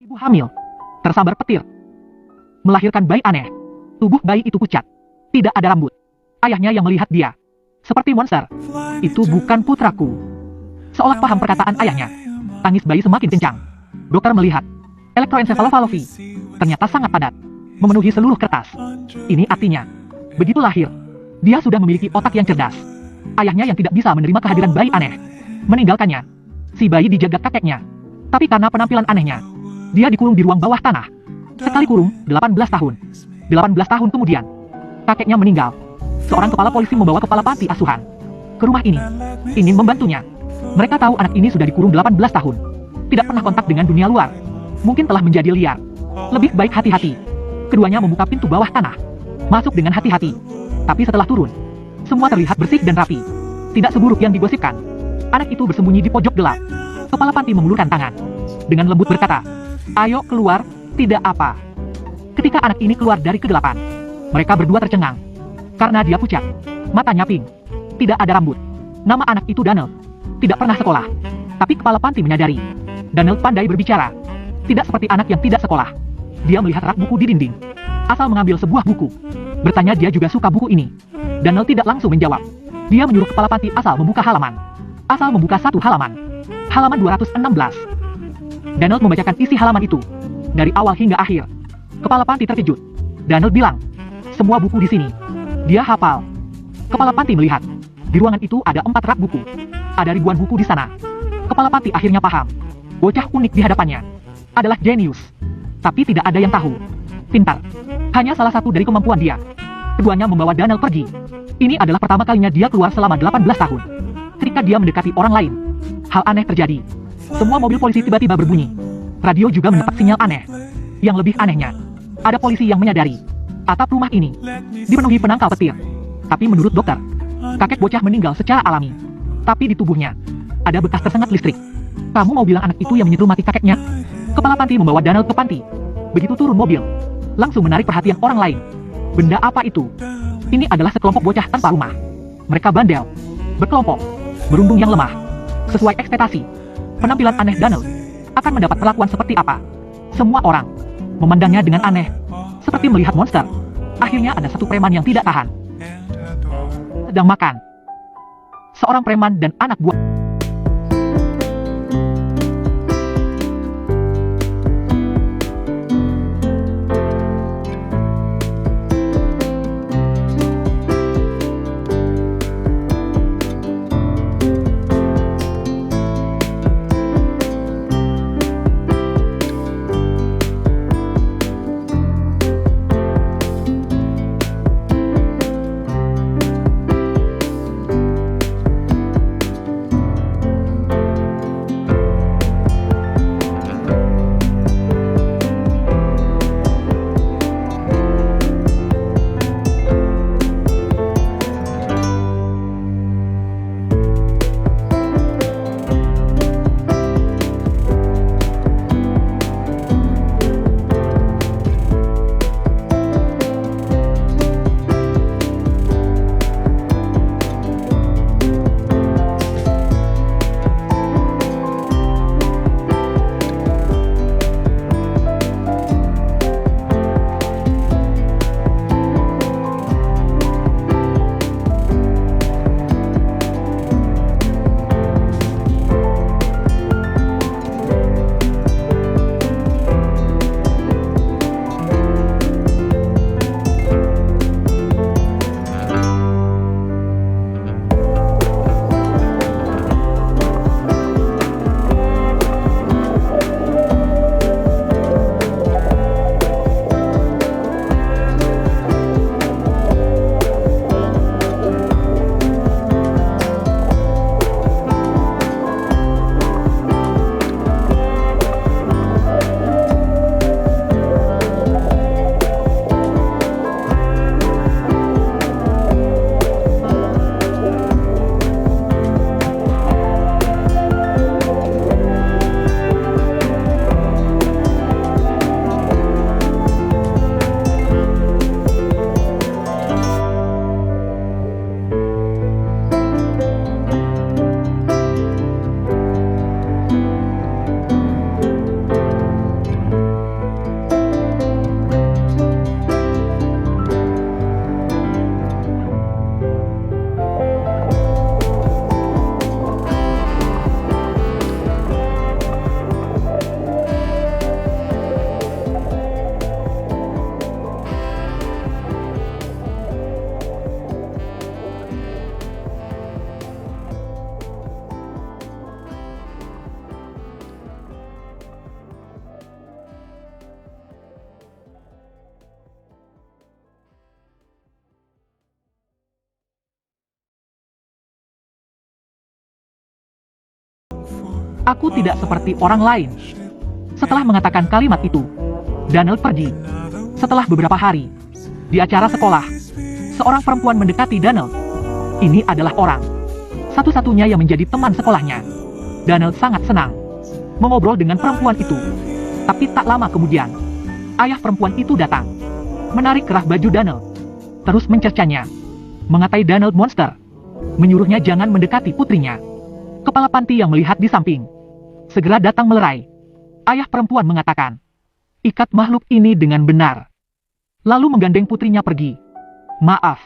Ibu hamil, tersambar petir, melahirkan bayi aneh. Tubuh bayi itu pucat, tidak ada rambut. Ayahnya yang melihat dia seperti monster. Itu bukan putraku. Seolah paham perkataan ayahnya, tangis bayi semakin kencang. Dokter melihat elektroencephalopathy ternyata sangat padat, memenuhi seluruh kertas. Ini artinya, begitu lahir, dia sudah memiliki otak yang cerdas. Ayahnya yang tidak bisa menerima kehadiran bayi aneh, meninggalkannya. Si bayi dijaga kakeknya, tapi karena penampilan anehnya, dia dikurung di ruang bawah tanah. Sekali kurung, 18 tahun. 18 tahun kemudian, kakeknya meninggal. Seorang kepala polisi membawa kepala panti asuhan ke rumah ini, ingin membantunya. Mereka tahu anak ini sudah dikurung 18 tahun. Tidak pernah kontak dengan dunia luar. Mungkin telah menjadi liar. Lebih baik hati-hati. Keduanya membuka pintu bawah tanah. Masuk dengan hati-hati. Tapi setelah turun, semua terlihat bersih dan rapi. Tidak seburuk yang digosipkan. Anak itu bersembunyi di pojok gelap. Kepala panti mengulurkan tangan. Dengan lembut berkata, "Ayo keluar, tidak apa." Ketika anak ini keluar dari kegelapan, mereka berdua tercengang. Karena dia pucat. Matanya pink. Tidak ada rambut. Nama anak itu Daniel. Tidak pernah sekolah. Tapi kepala panti menyadari, Daniel pandai berbicara. Tidak seperti anak yang tidak sekolah. Dia melihat rak buku di dinding. Asal mengambil sebuah buku. Bertanya dia juga suka buku ini. Daniel tidak langsung menjawab. Dia menyuruh kepala panti asal membuka halaman. Asal membuka satu halaman. Halaman 216. Daniel membacakan isi halaman itu. Dari awal hingga akhir. Kepala panti terkejut. Daniel bilang, "Semua buku di sini." Dia hafal. Kepala panti melihat. Di ruangan itu ada 4 rak buku. Ada ribuan buku di sana. Kepala panti akhirnya paham. Bocah unik di hadapannya adalah jenius. Tapi tidak ada yang tahu. Pintar. Hanya salah satu dari kemampuan dia. Keduanya membawa Daniel pergi. Ini adalah pertama kalinya dia keluar selama 18 tahun. Ketika dia mendekati orang lain, hal aneh terjadi. Semua mobil polisi tiba-tiba berbunyi. Radio juga mendapat sinyal aneh. Yang lebih anehnya, ada polisi yang menyadari atap rumah ini dipenuhi penangkal petir. Tapi menurut dokter, kakek bocah meninggal secara alami. Tapi di tubuhnya ada bekas tersengat listrik. Kamu mau bilang anak itu yang menyentuh mati kakeknya? Kepala panti membawa Daniel ke panti. Begitu turun mobil, langsung menarik perhatian orang lain. Benda apa itu? Ini adalah sekelompok bocah tanpa rumah. Mereka bandel, berkelompok, berundung yang lemah. Sesuai ekspektasi, penampilan aneh Daniel akan mendapat perlakuan seperti apa? Semua orang memandangnya dengan aneh, seperti melihat monster. Akhirnya ada satu preman yang tidak tahan. Sedang makan. Seorang preman dan anak buah. Aku tidak seperti orang lain. Setelah mengatakan kalimat itu, Donald pergi. Setelah beberapa hari, di acara sekolah, seorang perempuan mendekati Donald. Ini adalah orang satu-satunya yang menjadi teman sekolahnya. Donald sangat senang mengobrol dengan perempuan itu. Tapi tak lama kemudian, ayah perempuan itu datang, menarik kerah baju Donald, terus mencercanya, mengatai Donald monster, menyuruhnya jangan mendekati putrinya. Kepala panti yang melihat di samping segera datang melerai. Ayah perempuan mengatakan, ikat makhluk ini dengan benar. Lalu menggandeng putrinya pergi. Maaf.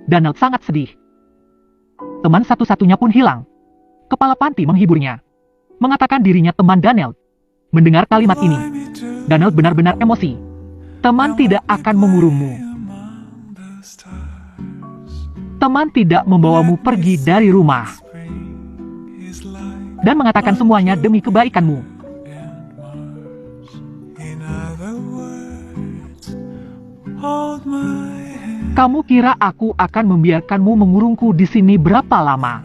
Donald sangat sedih. Teman satu-satunya pun hilang. Kepala panti menghiburnya, mengatakan dirinya teman Donald. Mendengar kalimat ini, Donald benar-benar emosi. Teman tidak akan mengurungmu. Teman tidak membawamu pergi dari rumah. Dan mengatakan semuanya demi kebaikanmu. Kamu kira aku akan membiarkanmu mengurungku di sini berapa lama?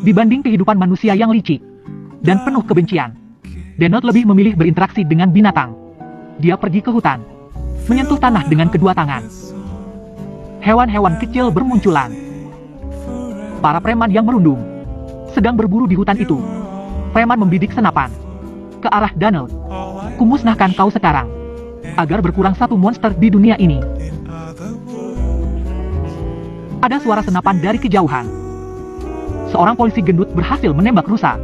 Dibanding kehidupan manusia yang licik dan penuh kebencian, Donald lebih memilih berinteraksi dengan binatang. Dia pergi ke hutan, menyentuh tanah dengan kedua tangan. Hewan-hewan kecil bermunculan. Para preman yang merundung sedang berburu di hutan itu. Preman membidik senapan ke arah Donald. Kumusnahkan kau sekarang, agar berkurang satu monster di dunia ini. Ada suara senapan dari kejauhan. Seorang polisi gendut berhasil menembak rusa.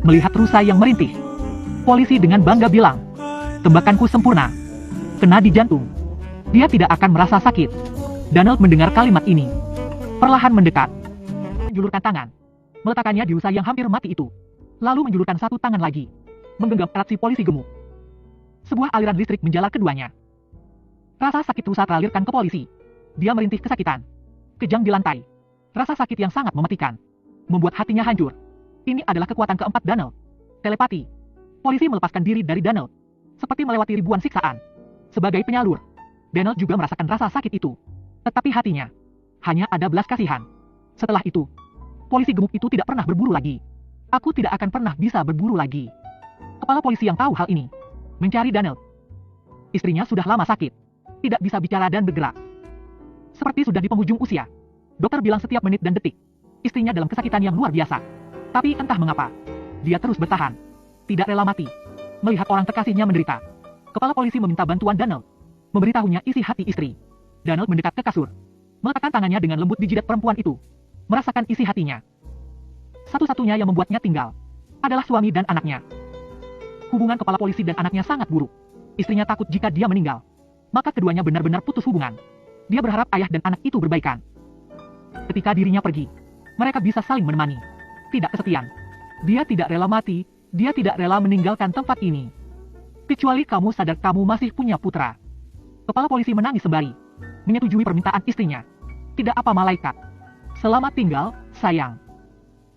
Melihat rusa yang merintih, polisi dengan bangga bilang, tembakanku sempurna, kena di jantung. Dia tidak akan merasa sakit. Donald mendengar kalimat ini, perlahan mendekat, menjulurkan tangan, meletakkannya di rusa yang hampir mati itu. Lalu menjulurkan satu tangan lagi, menggenggam erat si polisi gemuk. Sebuah aliran listrik menjalar keduanya. Rasa sakit rusa teralirkan ke polisi. Dia merintih kesakitan. Kejang di lantai. Rasa sakit yang sangat mematikan membuat hatinya hancur. Ini adalah kekuatan keempat Donald. Telepati. Polisi melepaskan diri dari Donald, seperti melewati ribuan siksaan. Sebagai penyalur, Donald juga merasakan rasa sakit itu. Tetapi hatinya hanya ada belas kasihan. Setelah itu, polisi gemuk itu tidak pernah berburu lagi. Aku tidak akan pernah bisa berburu lagi. Kepala polisi yang tahu hal ini mencari Donald. Istrinya sudah lama sakit, tidak bisa bicara dan bergerak. Seperti sudah di penghujung usia. Dokter bilang setiap menit dan detik, istrinya dalam kesakitan yang luar biasa. Tapi entah mengapa, dia terus bertahan. Tidak rela mati melihat orang terkasihnya menderita. Kepala polisi meminta bantuan Donald, memberitahunya isi hati istri. Donald mendekat ke kasur, meletakkan tangannya dengan lembut di jidat perempuan itu, merasakan isi hatinya. Satu-satunya yang membuatnya tinggal adalah suami dan anaknya. Hubungan kepala polisi dan anaknya sangat buruk. Istrinya takut jika dia meninggal, maka keduanya benar-benar putus hubungan. Dia berharap ayah dan anak itu berbaikan. Ketika dirinya pergi, mereka bisa saling menemani. Tidak kesepian. Dia tidak rela mati, dia tidak rela meninggalkan tempat ini. Kecuali kamu sadar kamu masih punya putra. Kepala polisi menangis sembari menyetujui permintaan istrinya. Tidak apa malaikat. Selamat tinggal, sayang.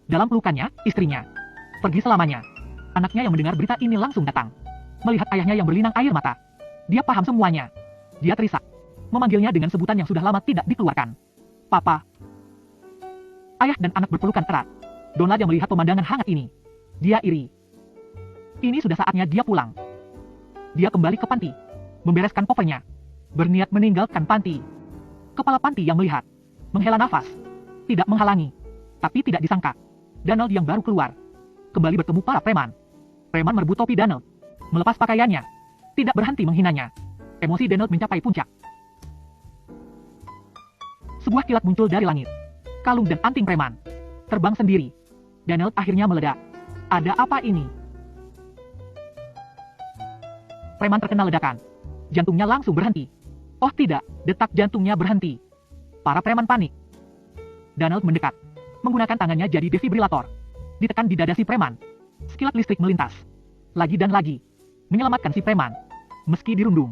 Dalam pelukannya, istrinya pergi selamanya. Anaknya yang mendengar berita ini langsung datang. Melihat ayahnya yang berlinang air mata, dia paham semuanya. Dia terisak, memanggilnya dengan sebutan yang sudah lama tidak dikeluarkan. Papa. Ayah dan anak berpelukan erat. Donald yang melihat pemandangan hangat ini, dia iri. Ini sudah saatnya dia pulang. Dia kembali ke panti, membereskan kopernya, berniat meninggalkan panti. Kepala panti yang melihat, menghela nafas, tidak menghalangi. Tapi tidak disangka, Donald yang baru keluar kembali bertemu para preman. Preman merebut topi Donald, melepas pakaiannya, tidak berhenti menghinanya. Emosi Donald mencapai puncak. Sebuah kilat muncul dari langit. Kalung dan anting preman terbang sendiri. Donald akhirnya meledak. Ada apa ini? Preman terkena ledakan. Jantungnya langsung berhenti. Oh tidak, detak jantungnya berhenti. Para preman panik. Donald mendekat, menggunakan tangannya jadi defibrilator. Ditekan di dada si preman. Sekilat listrik melintas. Lagi dan lagi. Menyelamatkan si preman. Meski dirundung.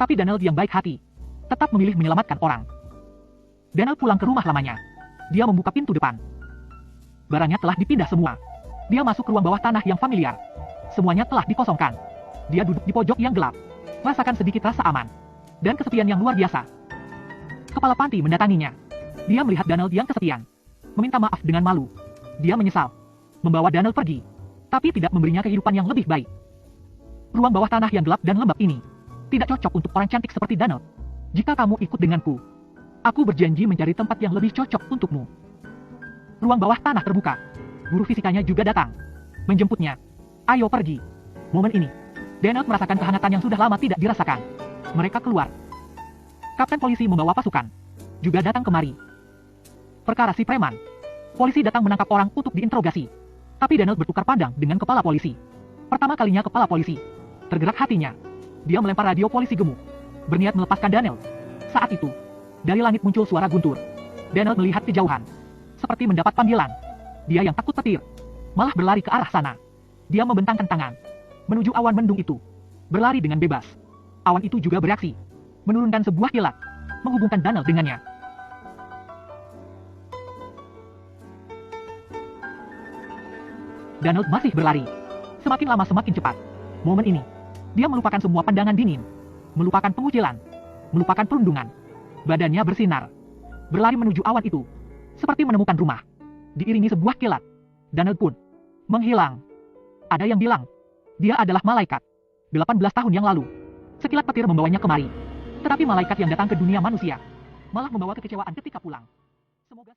Tapi Donald yang baik hati tetap memilih menyelamatkan orang. Donald pulang ke rumah lamanya. Dia membuka pintu depan. Barangnya telah dipindah semua. Dia masuk ke ruang bawah tanah yang familiar. Semuanya telah dikosongkan. Dia duduk di pojok yang gelap. Rasakan sedikit rasa aman. Dan kesepian yang luar biasa. Kepala panti mendatanginya. Dia melihat Donald yang kesepian. Meminta maaf dengan malu. Dia menyesal membawa Donald pergi. tapi tidak memberinya kehidupan yang lebih baik. Ruang bawah tanah yang gelap dan lembab ini tidak cocok untuk orang cantik seperti Donald. Jika kamu ikut denganku, aku berjanji mencari tempat yang lebih cocok untukmu. Ruang bawah tanah terbuka. Guru fisikanya juga datang, menjemputnya. Ayo pergi. Momen ini, Donald merasakan kehangatan yang sudah lama tidak dirasakan. Mereka keluar. Kapten polisi membawa pasukan juga datang kemari. Perkara si preman. Polisi datang menangkap orang untuk diinterogasi. Tapi Donald bertukar pandang dengan kepala polisi. Pertama kalinya kepala polisi tergerak hatinya. Dia melempar radio polisi gemuk, berniat melepaskan Donald. Saat itu, dari langit muncul suara guntur. Donald melihat kejauhan, seperti mendapat panggilan. Dia yang takut petir, malah berlari ke arah sana. Dia membentangkan tangan menuju awan mendung itu, berlari dengan bebas. Awan itu juga bereaksi, menurunkan sebuah kilat, menghubungkan Donald dengannya. Donald masih berlari. Semakin lama semakin cepat. Momen ini, dia melupakan semua pandangan dingin, melupakan pengucilan, melupakan perundungan. Badannya bersinar, berlari menuju awan itu, seperti menemukan rumah. Diiringi sebuah kilat, Donald pun menghilang. Ada yang bilang, dia adalah malaikat. 18 tahun yang lalu, sekilat petir membawanya kemari. Tetapi malaikat yang datang ke dunia manusia, malah membawa kekecewaan ketika pulang. Semoga